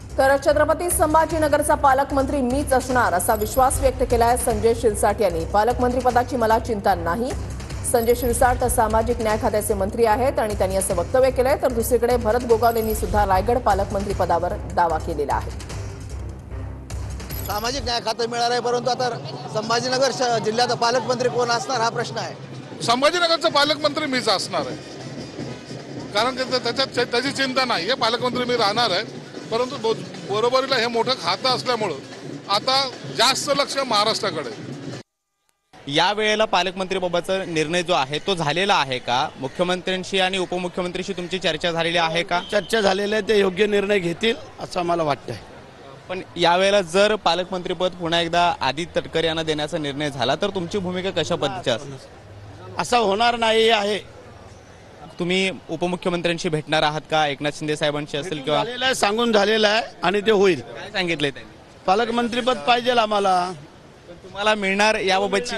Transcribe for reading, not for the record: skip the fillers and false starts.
तर छत्रपती संभाजीनगरचा पालकमंत्री मीच असणार असा विश्वास व्यक्त केलाय संजय शिरसाट यांनी। पालकमंत्रीपदाची मला चिंता नाही। संजय शिरसाट सामाजिक न्याय खात्याचे मंत्री आहेत आणि त्यांनी असं वक्तव्य केलंय। तर दुसरीकडे भरत गोगावलेंनी सुद्धा रायगड पालकमंत्री पदावर दावा केलेला आहे। सामाजिक न्याय खाते मिळणार आहे, परंतु आता संभाजीनगर जिल्ह्यात पालकमंत्री कोण असणार हा प्रश्न आहे। संभाजीनगरचा पालकमंत्री मीच असणार आहे, कारण त्याच्यात त्याची चिंता नाही आहे। पालकमंत्री मी राहणार आहे, परंतु बरोबरीला हे मोठं खातं असल्यामुळं आता जास्त लक्ष महाराष्ट्राकडे। या वेळेला पालकमंत्रीबाबतचा निर्णय जो आहे तो झालेला आहे का? मुख्यमंत्र्यांशी आणि उपमुख्यमंत्र्यांशी तुमची चर्चा झालेली आहे का? चर्चा झालेली आहे, ते योग्य निर्णय घेतील असं मला वाटतंय। पण यावेळेला जर पालकमंत्रीपद पुन्हा एकदा आदित्य तटकरे यांना देण्याचा निर्णय झाला तर तुमची भूमिका कशा पद्धतीची असेल? असं होणार नाही आहे। तुम्ही उपमुख्यमंत्र्यांशी भेटणार आहात का? एकनाथ शिंदे साहेबांशी असेल किंवा झालेलं आहे, सांगून झालेलं आहे आणि ते होईल। काय सांगितलंय त्यांनी? पालकमंत्रीपद पाहिजे आम्हाला। तुम्हाला मिळणार याबाबतची